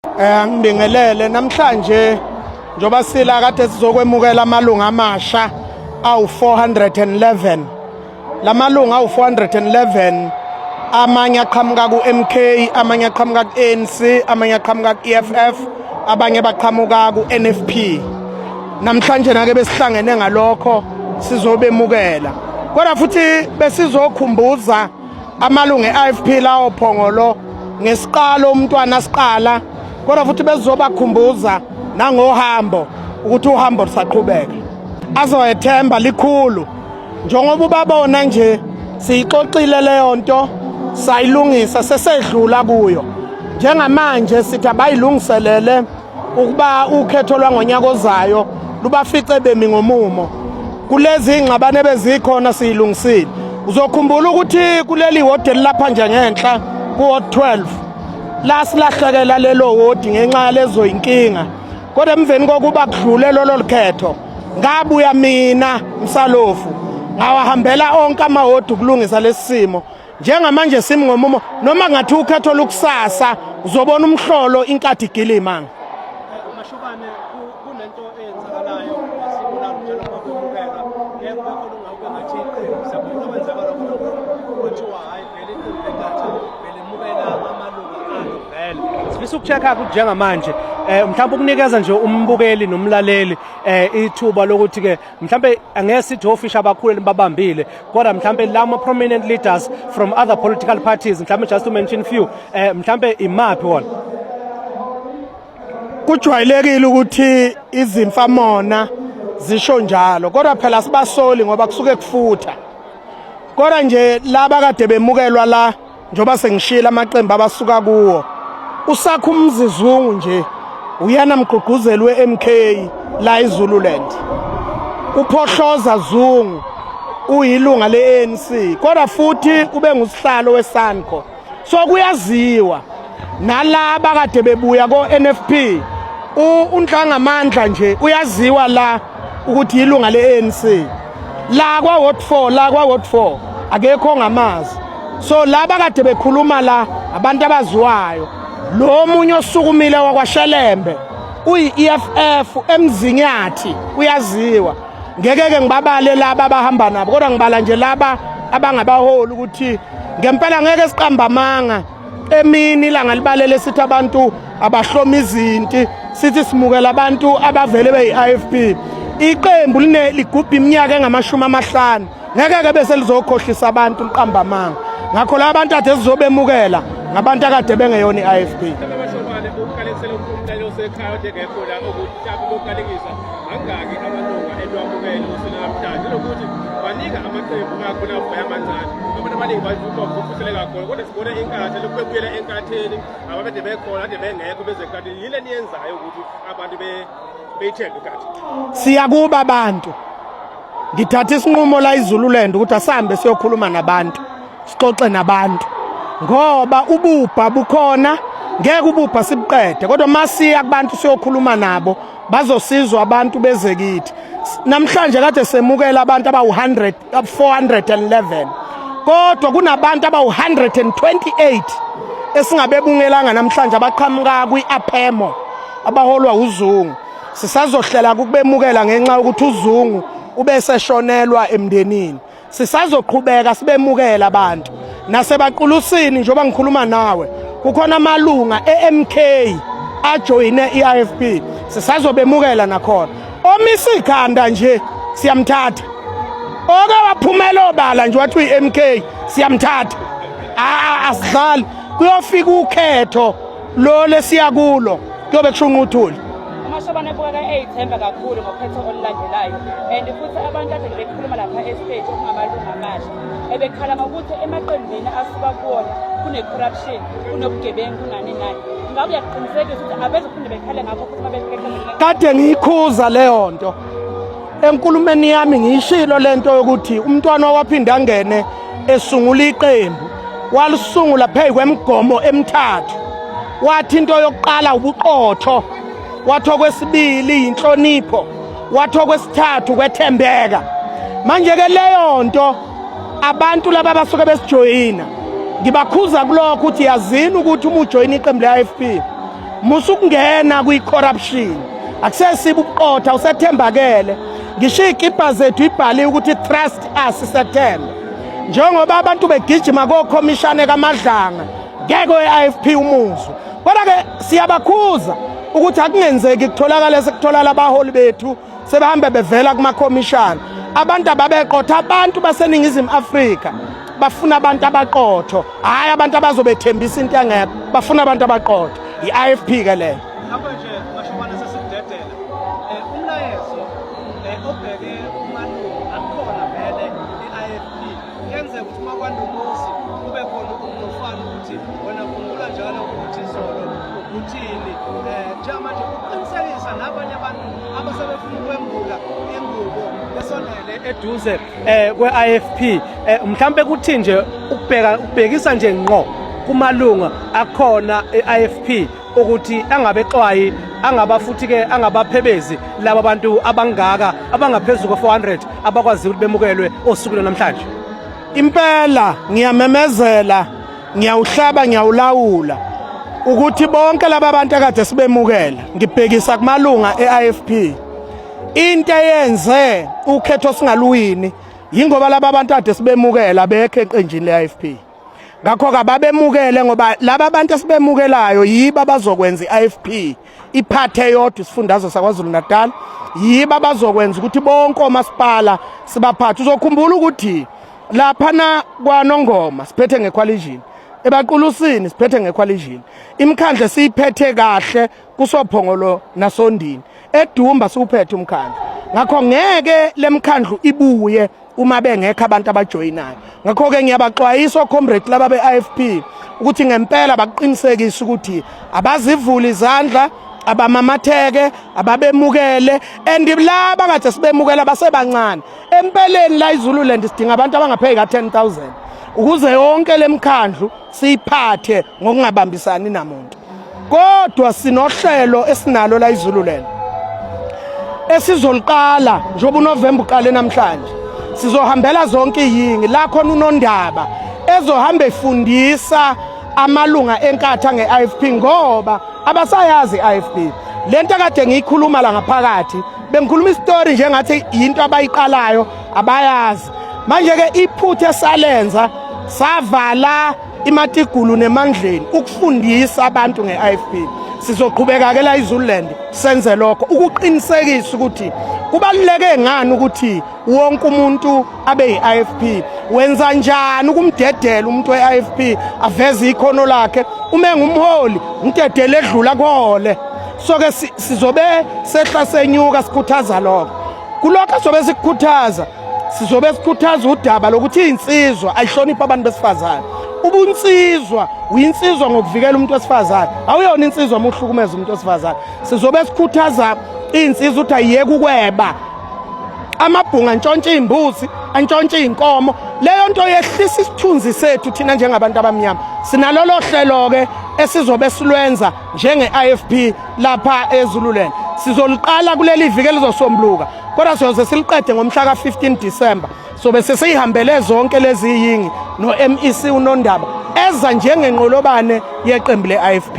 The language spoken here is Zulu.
Ngibingelele namhlanje njoba sila kade sizokwemukela amalunga amasha awu411. Lamalunga awu411 amanye aqhamuka ku-MK, amanye aqhamuka ku-ANC, amanye aqhamuka ku-EFF, abanye baqhamuka ku-NFP. Namhlanje nake besihlangene ngalokho sizobemukela. Kodwa futhi besizokhumbuza amalunga e-IFP lawo phongolo ngesiqalo umntwana siqala. Kodwa futhi bezobakhumbuza nangohambo ukuthi uhambo lusaqhubeka. Azoyethemba likhulu njengoba ubabona nje siyixoxile leyo nto sayilungisa sesedlula kuyo. Njengamanje sithi abayilungiselele ukuba ukhetho lwangonyaka ozayo lubafice bemi ngomumo. Kulezi ingxabane bezikhona siyilungisile. Uzokhumbula ukuthi kuleli hoteli lapha nje ngenhla ku 12 la silahlekela lelo wodi ngenxa yalezo inkinga. Kodwa emveni kokuba kudlule lolo likhetho ngabuya mina Msalofu ngawahambela onke amahodi ukulungisa lesimo. Njengamanje simi ngomumo noma ngathi ukhetho lukusasa uzobona umhlolo inkathi igilima. Mashubane kunento eyenzakalayo sibona njalo kwabukela yebo olungakho ngathi iqembu kwenzakala kuthiwa hayi vele inkathi vele mukela amalunga alo vele sifisa ukuchecka ukuthi njengamanje mhlawumbe ukunikeza nje umbukeli nomlaleli ithuba lokuthi ke mhlawumbe angeke sithi ofisha abakhulu babambile kodwa mhlawumbe lama prominent leaders from other political parties mhlawumbe just to mention few mhlawumbe imaphi wona. Kujwayelekile ukuthi izimfamona zisho njalo kodwa phela sibasoli ngoba kusuke kufutha. Kodwa nje laba kade bemukelwa la njoba sengishila amaqembu abasuka kuwo usakho umzizungu nje uyana mgqugquzeli weMK la eZululand. Uphohloza Zungu uyilunga leANC kodwa futhi kube ngusihlalo weSANCO. So kuyaziwa nalaba kade bebuya ko-NFP uNhlangamandla nje uyaziwa la ukuthi yilunga leANC. La kwa Ward 4 akekho ngamazi. So laba kade bekhuluma la abantu abaziwayo. Lo munye osukumile wakwaShelembe uyi-EFF emzinyathi uyaziwa. Ngeke ke ngibabale laba abahamba nabo kodwa ngibala nje laba abangabaholi ukuthi ngempela ngeke siqamba amanga. Emini ilanga libalele sithi abantu abahloma izinti sithi simukela abantu abavele beyi-IFP. Iqembu ligubha iminyaka engama50 ngeke ke bese lizokhohlisa abantu liqamba amanga. Ngakho la abantu ade sizobemukela ngabantu akade bengeyona i-IFP. Abashobane ukukalekisela umntwana osekhaya ongekho la ukuthi abokalekisa angaki amalunga elwamukela usile namhlanje lokuthi banika amaqembu akho lapho yamancane. Abantu abaningi bavuthusele kakhulu kodwa sibone inkathe lokubuyela enkatheni abade bekhona ade bengekho bezekade yile niyenzayo ukuthi abantu beyithembe kathi. Siyakuba abantu ngithatha isinqumo la eZululand ukuthi asambe siyokhuluma nabantu sixoxe nabantu ngoba ubupha bukhona ngeke ubupha sibuqede kodwa masiya kubantu siyokhuluma nabo bazosizwa abantu bezekithi. Namhlanje kade semukela abantu abawu100 411 kodwa kunabantu abawu128 esingabebungelanga namhlanje abaqhamuka kwi-APEMO abaholwa uZungu. Sisazohlela ukubemukela ngenxa ukuthi uZungu ubeseshonelwa emndenini. Sisazoqhubeka sibemukela abantu nasebaqulusini njoba ngikhuluma nawe kukhona amalunga eMK ajoyine iIFP sisazobemukela nakhona. Omisa ikhanda nje siyamthatha. Oke waphumela obala nje wathi uyiMK siyamthatha. Asidlali kuyofika ukhetho lo lesiya kulo kuyobe kushunquthuli. Amashobane ebukeka eyithemba kakhulu ngokhetho olulandelayo and futhi abantu ade bekhuluma lapha estage okungamalunga amasha ebekhala ngokuthi emaqembini asuka kuwona kune-corruption kunobugebengu kunani nani. Ngabe uyaqinisekisa ukuthi abezophinde bekhale ngakho futhi mabekhetha. Kade ngiyikhuza leyo nto enkulumeni yami ngiyishilo lento yokuthi umntwana owaphinda angene esungula iqembu walisungula phezu kwemigomo emithathu. Wathi into yokuqala ubuqotho, wathi okwesibili inhlonipho, wathi okwesithathu kwethembeka. Manje ke leyo nto abantu laba basuke besijoyina ngibakhuza kulokho ukuthi yazini ukuthi uma ujoyina iqembu le-IFP musukungena kwi-corruption akusesiba ubuqotha usethembakele ngisho ikipa zethu ibhaliwe ukuthi trust us isethemba njengoba abantu begijima kokhomishane kaMadlanga ngeke we-IFP umuzwa kodwa-ke siyabakhuza ukuthi akungenzeki kutholakala sekutholala abaholi bethu sebahambe bevela kumakhomishana abantu ababeqotha abantu baseNingizimu Afrika bafuna abantu abaqotho hayi abantu abazobethembisa into engekho bafuna abantu abaqotho i-IFP ke leyo manje mashobana sesidedela umlayezo obheke umalungu akhona vele i-IFP kuyenzeka ukuthi makwandumuzi kube khona umnofana ukuthi wena khumbula njalo ukuthi izolo ukuthini njengamanje uqinisekisa nabanye abantu abasebefuna ukwembula ingubo besondele eduze kwe-IFP mhlambe kuthi nje ukubhekisa nje ngqo kumalunga akhona e-IFP ukuthi angabexwayi angaba futhi ke angabaphebezi laba bantu abangaka abangaphezulu ko400 abakwazi ukuthi bemukelwe osukwini namhlanje impela ngiyamemezela ngiyawuhlaba ngiyawulawula ukuthi bonke laba bantu akade sibemukela ngibhekisa kumalunga e-IFP into eyenze ukhetho singaluwini yingoba laba bantu akade sibemukela bekhe eqenjini le-IFP ngakho kababemukele ngoba laba bantu esibemukelayo yibo abazokwenza i-IFP iphathe yodwa isifundazwe saKwaZulu Natal yibo abazokwenza ukuthi bonke omasipala sibaphathe uzokhumbula ukuthi laphana kwaNongoma siphethe ngequalition ebaqulusini siphethe ngequalition imkhandle siyiphethe kahle kusophongolo nasondini edumba siuphethe umkhandle ngakho ngeke lemkhandlu ibuye uma bengekho abantu abajoyinayo ngakho ke ngiyabaxwayisa comrade laba be-IFP ukuthi ngempela baqinisekise ukuthi abazivula izandla abamamatheke ababemukele and laba kade sibemukela basebancane empeleni la iZululand sidinga abantu abangapheki ka10,000 ukuze yonke lemkhandlu siyiphathe ngokungabambisani namuntu kodwa sinohlelo esinalo la iZululand esizoliqala njengoba uNovember uqale namhlanje sizohambela zonke iyingi la khona unondaba ezohamba efundisa amalunga enkatha nge-IFP ngoba abasayazi i-IFP lento kade ngiyikhuluma la ngaphakathi bengikhuluma istory njengathi into abayiqalayo abayazi manje ke iphuthe esalenza savala imatigulu nemandleni ukufundisa abantu nge-IFP sizoqhubeka ke la iZululand senze lokho ukuqinisekisa ukuthi kubaluleke ngani ukuthi wonke umuntu abe yi-IFP wenza njani ukumdedela umuntu we-IFP aveze ikhono lakhe uma engumholi umdedele edlula kohole so ke sizobe sehla senyuka sikhuthaza lokho kulokho sobe sikukhuthaza sizobe sikhuthaza udaba lokuthi insizwa ayihlonipha abantu besifazane ubunsizwa uyinsizwa ngokuvikela umuntu wesifazane awuyona insizwa muhlukumeza umuntu wesifazane sizobe sikhuthaza insizwa ukuthi ayiyeke ukweba amabhunga antshontshe imbuzi antshontshe inkomo leyo nto yehlisa isithunzi sethu thina njengabantu abamnyama sinalolo hlelo ke esizobe silwenza njenge-IFP lapha eZululand sizoliqala kuleli viki lizosombuluka kodwa siyoze siliqede ngomhla ka-15 December sobe sesihambele zonke lezi yingi no MEC unondaba eza njengenqolobane yeqembu le-IFP